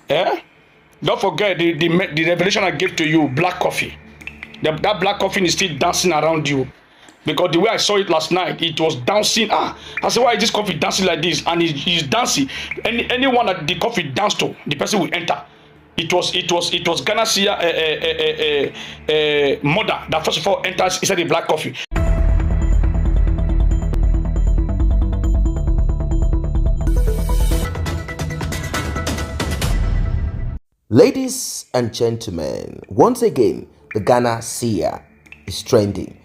Eh? Don't forget the revelation I gave to you, black coffee. That black coffee is still dancing around you. Because the way I saw it last night, it was dancing. I said, why is this coffee dancing like this? And he's dancing. Anyone that the coffee danced to, the person will enter. It was Ghana Seer mother that first of all enters inside the black coffee. Ladies and gentlemen, once again, the Ghana Seer is trending.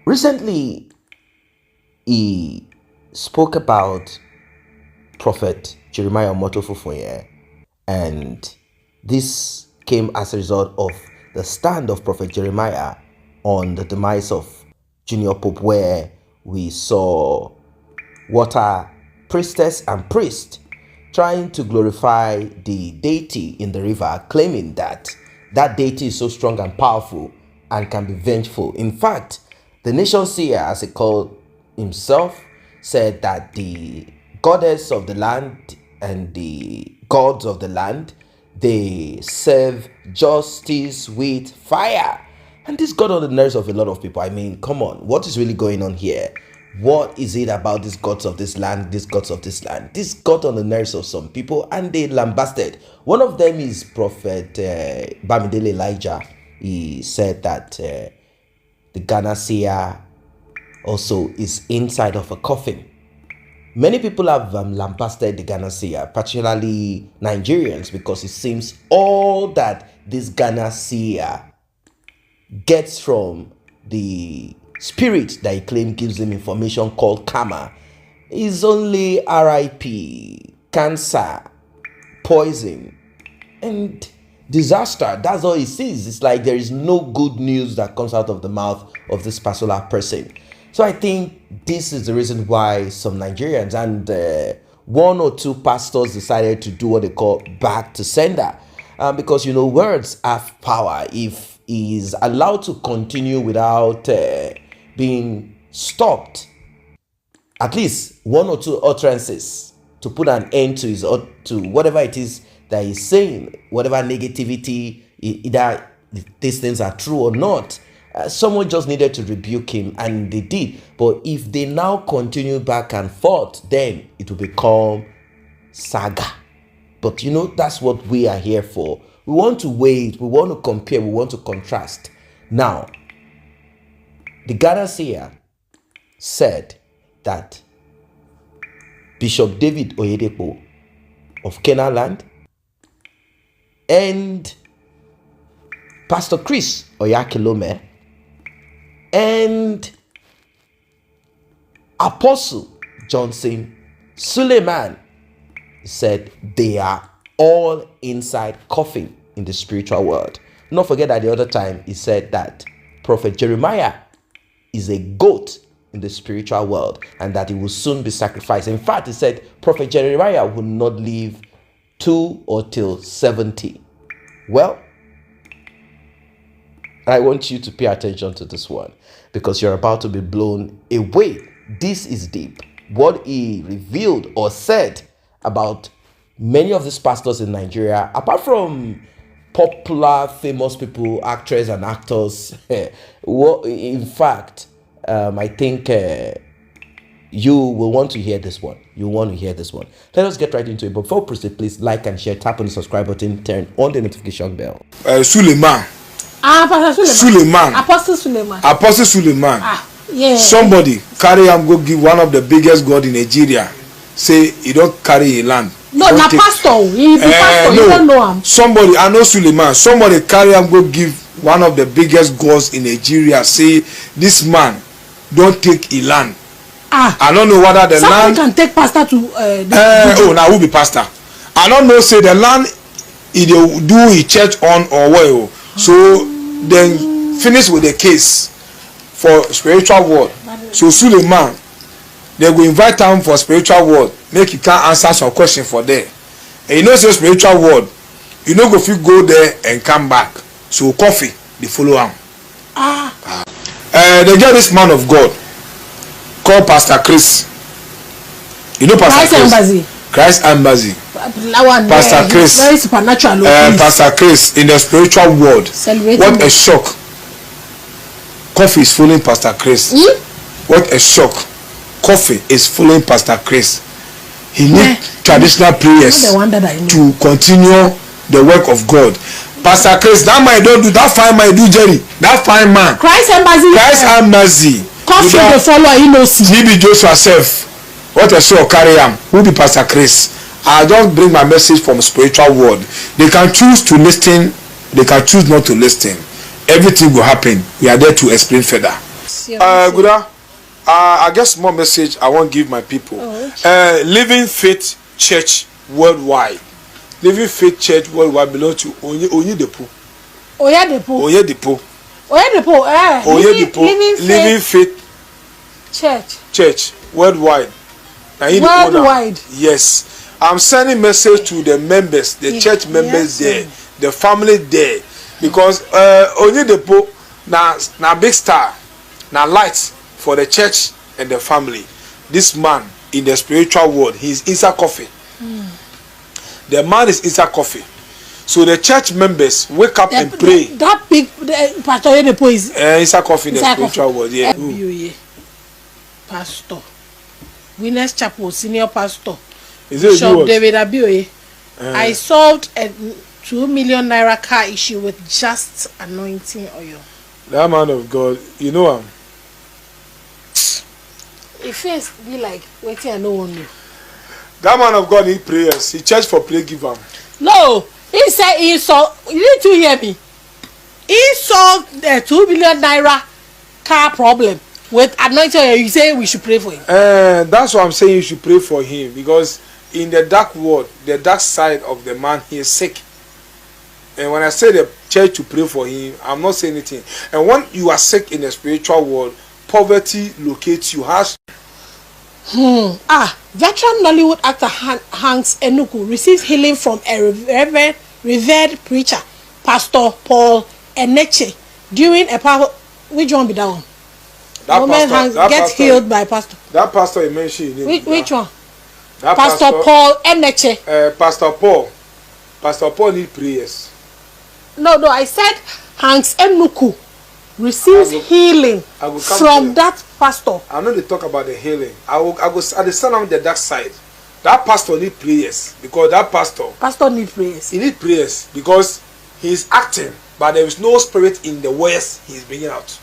Recently, he spoke about Prophet Jeremiah Omotofufuye, and this came as a result of the stand of Prophet Jeremiah on the demise of Junior Pope, where we saw water priestess and priest trying to glorify the deity in the river, claiming that that deity is so strong and powerful and can be vengeful. In fact, the nation seer, as he called himself, said that the goddess of the land and the gods of the land, they serve justice with fire. And this got on the nerves of a lot of people. I mean, come on, what is really going on here? What is it about these gods of this land, these gods of this land? This got on the nerves of some people and they lambasted. One of them is Prophet Bamidele Elijah. He said that the Ghana Seer also is inside of a coffin. Many people have lambasted the Ghana Seer, particularly Nigerians, because it seems all that this Ghana Seer gets from the spirit that he claims gives him information called karma is only RIP, cancer, poison, and disaster. That's all he sees. It's like there is no good news that comes out of the mouth of this particular person. So I think this is the reason why some Nigerians and one or two pastors decided to do what they call back to sender, because you know words have power. If he is allowed to continue without being stopped, at least one or two utterances to put an end to his to whatever it is that he's saying, whatever negativity, either these things are true or not. Someone just needed to rebuke him, and they did. But if they now continue back and forth, then it will become saga. But you know, that's what we are here for. We want to wait, we want to compare, we want to contrast. Now, the Ghana Seer said that Bishop David Oyedepo of Canaan land and Pastor Chris Oyakilome and Apostle Johnson Suleiman said they are all inside coffin in the spiritual world. Not forget that the other time he said that Prophet Jeremiah is a goat in the spiritual world and that he will soon be sacrificed. In fact, he said Prophet Jeremiah will not live 2 or till 70. Well, I want you to pay attention to this one because you're about to be blown away. This is deep. What he revealed or said about many of these pastors in Nigeria, apart from popular, famous people, actors and actors, in fact, I think you will want to hear this one. You want to hear this one. Let us get right into it. But before we proceed, please like and share, tap on the subscribe button, turn on the notification bell. Suleiman. Pastor Suleiman. Apostle Suleiman. Apostle Suleiman. Yeah. Somebody carry him go give one of the biggest God in Nigeria. Say he don't carry a land. No, na pastor. He be pastor. You don't know him. Somebody, I know Suleiman. Somebody carry him go give one of the biggest gods in Nigeria. Say this man don't take a land. I don't know whether the land can take pastor to. Now who be pastor? I don't know. Say the land he do he church on or well. So then finish with the case for spiritual word. So Suleiman, they will invite him for spiritual word. Make he can answer some question for there. And you know say spiritual word, you know if you go there and come back. So coffee, they follow him. They get this man of God called Pastor Chris. You know Pastor Chris? Christ Embassy. Pastor Chris. Very supernatural. Pastor Chris in the spiritual world. What a shock. Coffee is fooling Pastor Chris. What a shock. Coffee is fooling Pastor Chris. He needs traditional prayers to continue the work of God. Pastor Chris, that man don't do that fine man do Jerry. That fine man. Christ Embassy. Coffee the follower he knows. TB Joshua self. What a show carry him. Who be Pastor Chris? I just bring my message from spiritual world. They can choose to listen. They can choose not to listen. Everything will happen. We are there to explain further. Good. I guess more message I want to give my people. Living Faith Church Worldwide. Living Faith Church Worldwide belong to Oyedepo. Living Faith Church Worldwide. Worldwide. Yes. I'm sending message to the members, the church members there, the family there. Because Oyedepo na big star, na light for the church and the family. This man in the spiritual world, he is inside coffee. The man is inside coffee. So the church members wake up and pray. That big Pastor Oyedepo is inside coffee in the spiritual world. Yeah. Pastor. Winners Chapel senior pastor. Is it Bishop David Abioye. I solved a 2 million naira car issue with just anointing oil. That man of God, you know him. It feels be like waiting and no one knew. That man of God need prayers. He charged for play give him. No, he said he saw. You need to hear me. He solved the 2 million naira car problem with anointing oil. You say we should pray for him. That's why I'm saying you should pray for him, because in the dark world, the dark side of the man, he is sick. And when I say the church to pray for him, I'm not saying anything. And when you are sick in the spiritual world, poverty locates you. Veteran Nollywood actor Hanks Enuku receives healing from a revered preacher, Pastor Paul Eneche, during a powerful. Which one be that one? Hanks healed by Pastor. That pastor you mentioned. Which one? Pastor Paul Eneche. Pastor Paul need prayers. No, I said Hanks Enuku receives healing from that pastor. I know they talk about the healing. I go at the son of the dark side. That pastor need prayers, because that pastor need prayers. He need prayers because he is acting, but there is no spirit in the words he is bringing out.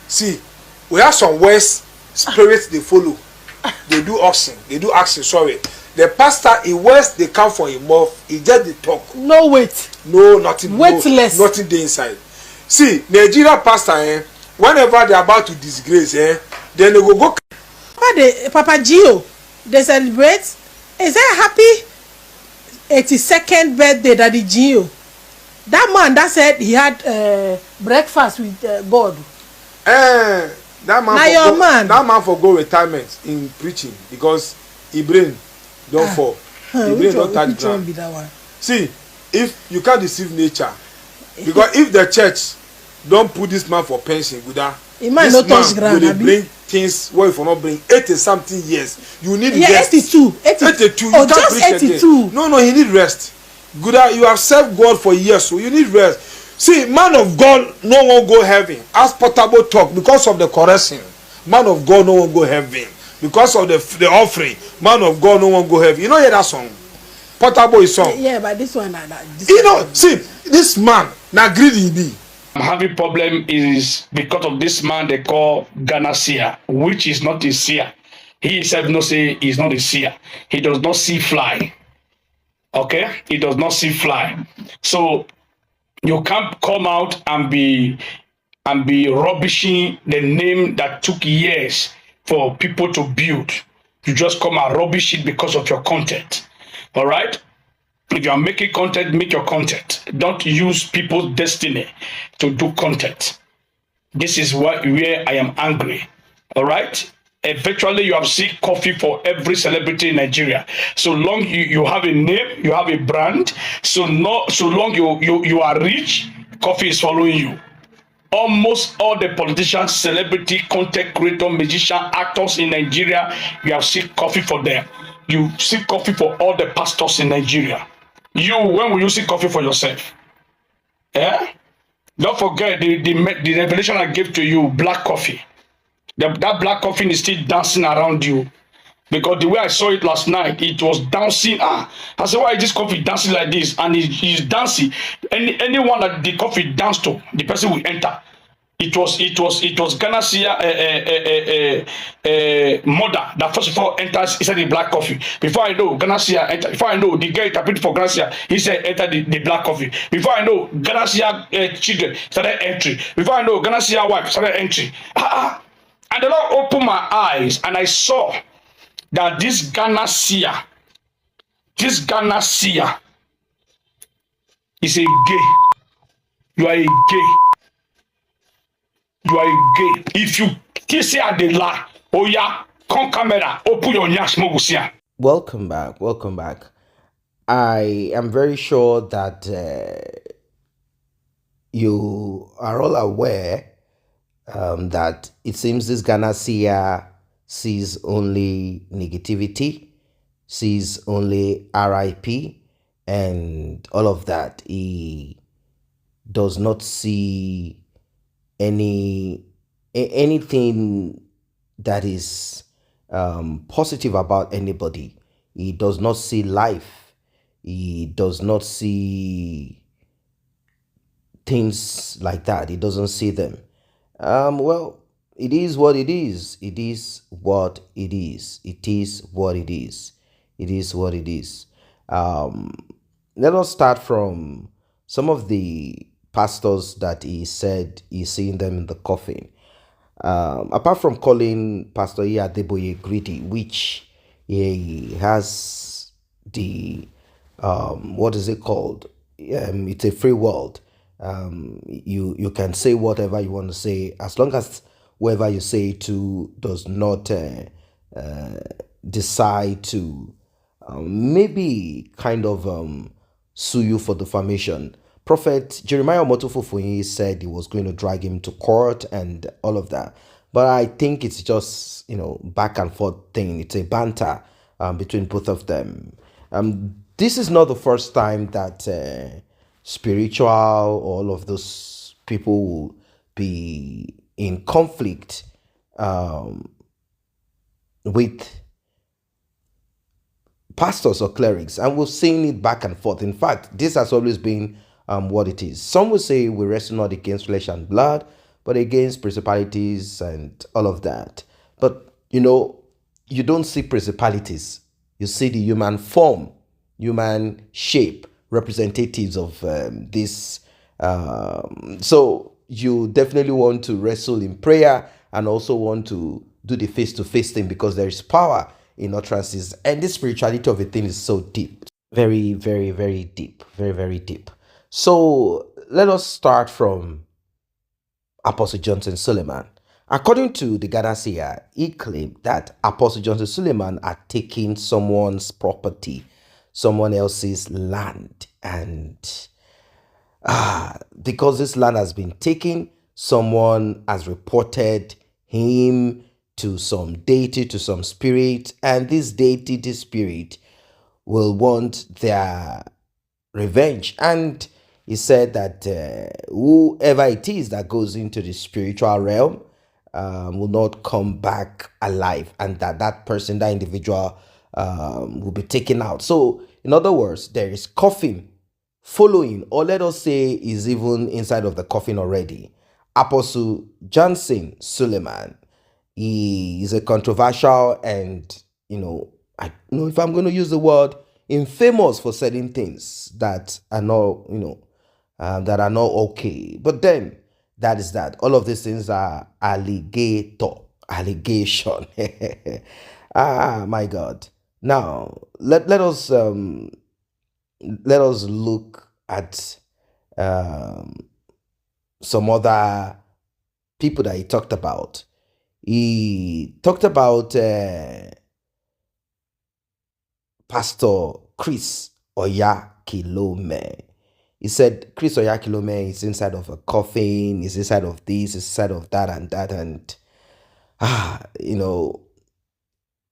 See, we have some words spirits they follow. They do action. Sorry. The pastor, he words they come from him mouth. He just they talk. No weight. No, nothing. Weightless. Nothing there inside. See, Nigeria pastor, whenever they are about to disgrace, then they go. Papa Gio, they celebrate. Is that happy 82nd birthday, Daddy Gio? That man that said he had breakfast with God. That man for go retirement in preaching because he brain don't fall. He brain don't touch ground. See, if you can't deceive nature, because if the church don't put this man for pension, this man will bring things where if you not bring 80-something years, you need rest. 82. You can't just 82. No, he need rest. You have served God for years, so you need rest. See, man of God, no one go heaven. As Portable talk, because of the correction, man of God, no one go heaven. Because of the offering, man of God, no one go heaven. You know hear that song? Portable is song. Yeah, but this one, see, this man, now greedy be. I'm having problem is because of this man they call Seer, which is not a seer. He himself no say he's not a seer. He does not see fly. Okay, he does not see fly. So you can't come out and be rubbishing the name that took years for people to build. You just come and rubbish it because of your content. All right. If you are making content, make your content. Don't use people's destiny to do content. This is where I am angry. All right? Eventually, you have seen coffee for every celebrity in Nigeria. So long you have a name, you have a brand. So long you are rich, coffee is following you. Almost all the politicians, celebrity, content creator, musician, actors in Nigeria, you have seen coffee for them. you seek coffee for all the pastors in Nigeria. You, when will you seek coffee for yourself? Yeah? Don't forget the revelation I gave to you, black coffee. That black coffin is still dancing around you. Because the way I saw it last night, it was dancing. I said, why is this coffee dancing like this? And he's dancing. Anyone that the coffee danced to, the person will enter. It was Ghana Seer mother that first of all enters inside the black coffee. Before I know Ghana Seer enter. Before I know the girl interpreted for Ghana Seer, he said enter the black coffee. Before I know Ghana Seer children started entering. Before I know Ghana Seer wife started entering. And the Lord opened my eyes and I saw that this Ghana Seer is a gay. You are a gay. You are a gay. If you say I dey lie, oh yeah, come camera, open your nyash mogusia. Welcome back. I am very sure that you are all aware that it seems this Ghana Seer sees only negativity, sees only RIP, and all of that. He does not see anything that is positive about anybody. He does not see life. He does not see things like that. He doesn't see them. Well, it is what it is. It is what it is. It is what it is. It is what it is. Let us start from some of the pastors that he said he's seeing them in the coffin. Apart from calling Pastor Adeboye greedy, which he has the what is it called? It's a free world. You can say whatever you want to say as long as whoever you say to does not decide to maybe kind of sue you for defamation. Prophet Jeremiah Omotofofoyi said he was going to drag him to court and all of that. But I think it's just, back and forth thing. It's a banter between both of them. This is not the first time that spiritual, all of those people will be in conflict with pastors or clerics, and we've seen it back and forth. In fact, this has always been what it is. Some will say we wrestle not against flesh and blood, but against principalities and all of that. But you don't see principalities. You see the human form, human shape, representatives of this. So you definitely want to wrestle in prayer and also want to do the face-to-face thing, because there is power in utterances, and the spirituality of a thing is so deep, very, very, very deep, very, very deep. So let us start from Apostle Johnson Suleiman. According to the Ghana Seer, he claimed that Apostle Johnson Suleiman had taken someone's property, someone else's land, and because this land has been taken, someone has reported him to some deity, to some spirit, and this deity, this spirit, will want their revenge. And he said that whoever it is that goes into the spiritual realm will not come back alive, and that person, that individual, will be taken out. So, in other words, there is coffin following, or let us say is even inside of the coffin already, Apostle Johnson Suleiman. He is a controversial and, I don't know if I'm going to use the word infamous for certain things that are not, that are not okay. But then that is that. All of these things are allegation. My God. Now let us look at some other people that he talked about. He talked about Pastor Chris Oyakilome. He said Chris Oyakilome is inside of a coffin, is inside of this, is inside of that and that, and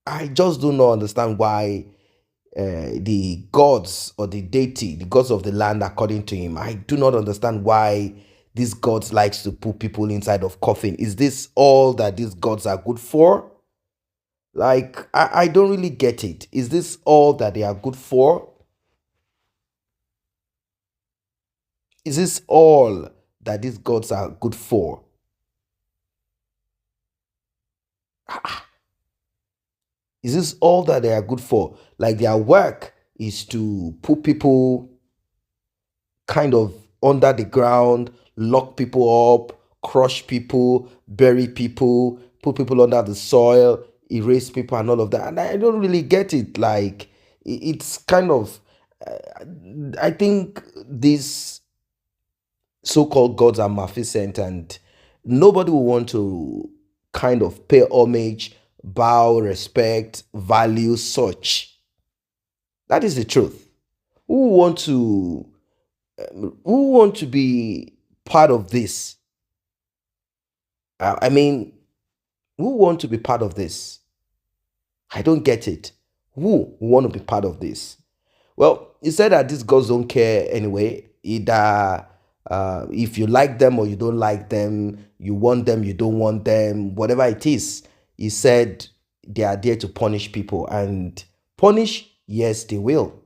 I just do not understand why the gods or the deity, the gods of the land, according to him, I do not understand why these gods likes to put people inside of coffin. Is this all that these gods are good for? Like, I don't really get it. Is this all that they are good for? Is this all that these gods are good for? Is this all that they are good for? Like, their work is to put people kind of under the ground, lock people up, crush people, bury people, put people under the soil, erase people, and all of that. And I don't really get it. Like, it's kind of, I think these so-called gods are maleficent, and nobody will want to kind of pay homage, bow, respect, value such. That is the truth. Who want to who want to be part of this? I mean, who want to be part of this? I don't get it. Who want to be part of this? Well, he said that these gods don't care anyway. Either if you like them or you don't like them, you want them, you don't want them, whatever it is. He said they are there to punish people, and punish, yes, they will.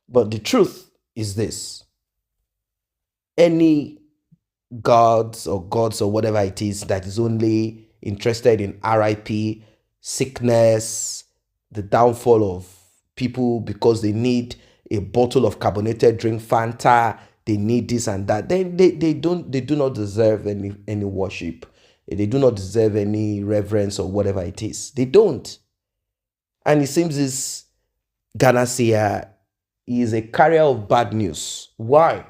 But the truth is this: any gods or whatever it is that is only interested in RIP, sickness, the downfall of people because they need a bottle of carbonated drink, Fanta, they need this and that. They do not deserve any worship. They do not deserve any reverence or whatever it is. They don't. And it seems this Ghana Seer is a carrier of bad news. Why?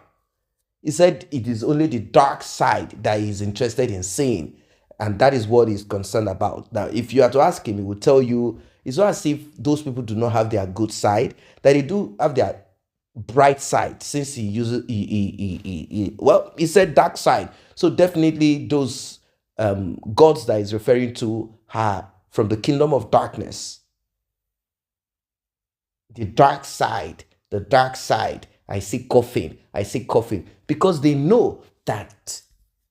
He said it is only the dark side that he's interested in seeing, and that is what he's concerned about. Now, if you are to ask him, he will tell you it's not as if those people do not have their good side, that they do have their bright side, since he uses he said dark side. So definitely those gods that he's referring to are from the kingdom of darkness. The dark side, the dark side. I see coffin, because they know that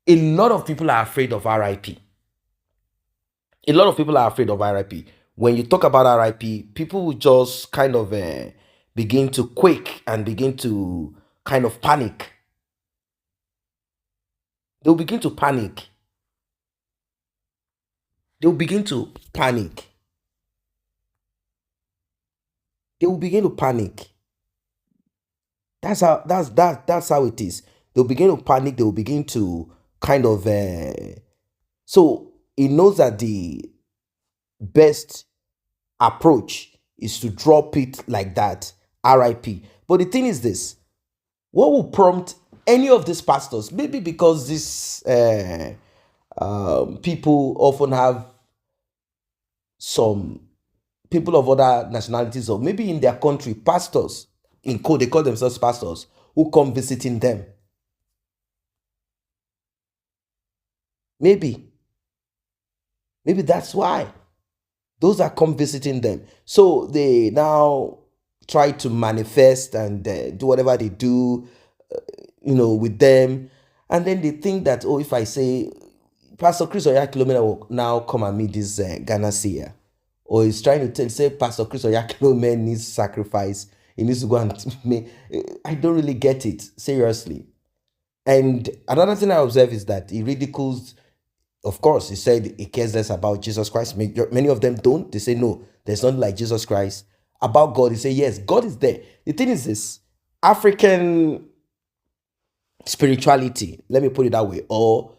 a lot of people are afraid of RIP. A lot of people are afraid of RIP. When you talk about RIP, people will just kind of begin to quake and begin to kind of panic. They'll begin to panic. They'll begin to panic. They will begin to panic. That's how it is. They'll begin to panic. They'll begin to kind of so he knows that the best approach is to drop it like that, RIP. But the thing is this: what will prompt any of these pastors? Maybe because these people often have some people of other nationalities, or maybe in their country, pastors in code, they call themselves pastors, who come visiting them. Maybe that's why those are come visiting them. So they now try to manifest and do whatever they do, with them. And then they think that, oh, if I say Pastor Chris Oyakilome will now come and meet this Ghana Seer, or he's trying to say Pastor Chris Oyakilome needs sacrifice, he needs to go and make. I don't really get it, seriously. And another thing I observe is that he ridicules. Of course, he said he cares less about Jesus Christ. Many of them don't. They say, no, there's nothing like Jesus Christ. About God, he say, yes, God is there. The thing is this: African spirituality, let me put it that way, or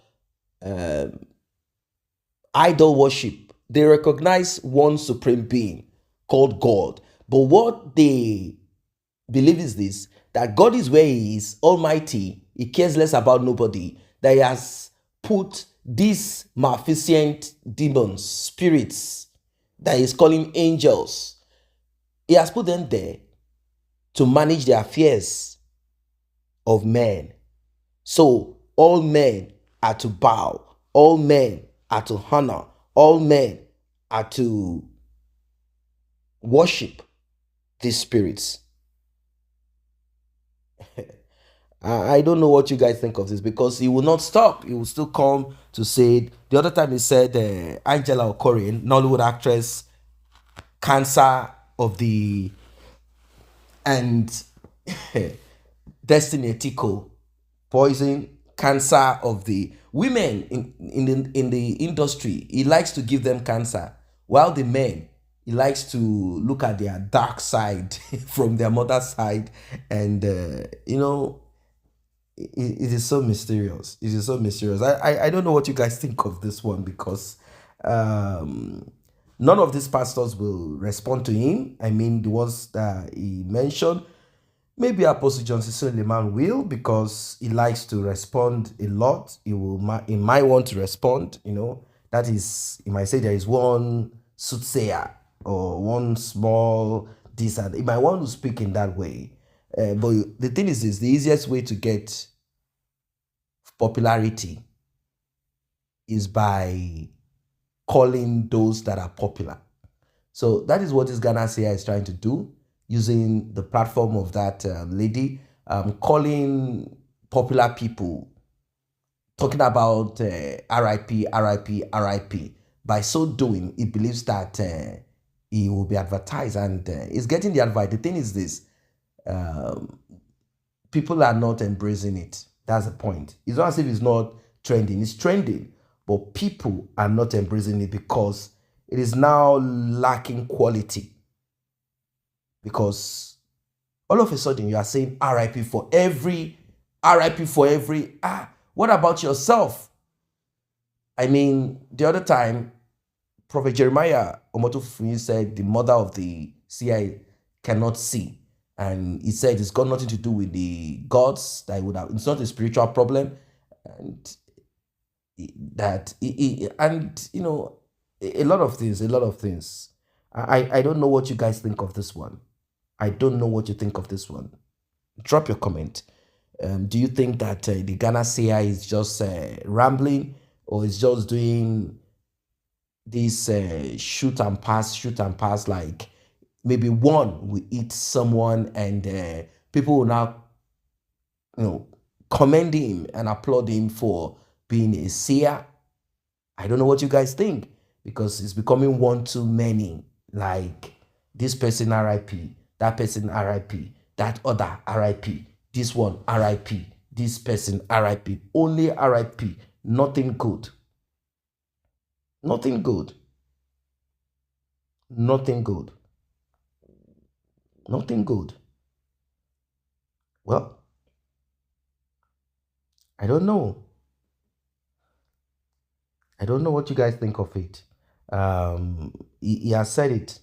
idol worship, they recognize one supreme being called God. But what they believe is this: that God is where he is, almighty. He cares less about nobody. That he has put these maleficent demons, spirits, that he's calling angels, he has put them there to manage the affairs of men. So all men are to bow, all men are to honor, all men are to worship these spirits. I don't know what you guys think of this, because he will not stop. He will still come to say it. The other time he said Angela Okorin, Nollywood actress, cancer of the, and Destiny Etiko, poison, cancer of the women in the industry. He likes to give them cancer, while the men, he likes to look at their dark side from their mother's side. And it is so mysterious. It is so mysterious. I don't know what you guys think of this one, because none of these pastors will respond to him. I mean, the ones that he mentioned. Maybe Apostle Johnson Suleiman will, because he likes to respond a lot. He might want to respond. That is, he might say there is one soothsayer or one small this, and he might want to speak in that way. But the thing is, the easiest way to get popularity is by calling those that are popular. So that is what this Ghana Seer is trying to do, using the platform of that lady, calling popular people, talking about RIP, RIP, RIP. By so doing, he believes that he will be advertised, and he's getting the advice. The thing is this, people are not embracing it. That's the point. It's not as if it's not trending. It's trending, but people are not embracing it, because it is now lacking quality. Because all of a sudden you are saying RIP for every, RIP for every. What about yourself? I mean, the other time, Prophet Jeremiah Omotofuyi said the mother of the CIA cannot see. And he said it's got nothing to do with the gods, that would have, it's not a spiritual problem. And that, and a lot of things. I don't know what you guys think of this one. I don't know what you think of this one. Drop your comment. Do you think that the Ghana Seer is just rambling, or is just doing this shoot and pass, like maybe one will eat someone, and people will now commend him and applaud him for being a seer? I don't know what you guys think, because it's becoming one too many. Like, this person RIP, that person RIP, that other RIP, this one RIP, this person RIP, only RIP, nothing good. Nothing good. Nothing good. Nothing good. Well, I don't know. I don't know what you guys think of it. He has said it.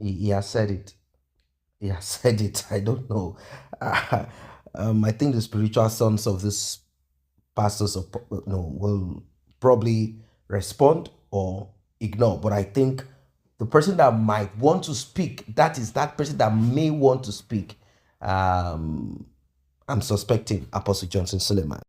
He has said it. He has said it. I don't know. I think the spiritual sons of this pastors will probably respond or ignore. But I think the person that might want to speak, that is that person that may want to speak. I'm suspecting Apostle Johnson Suleiman.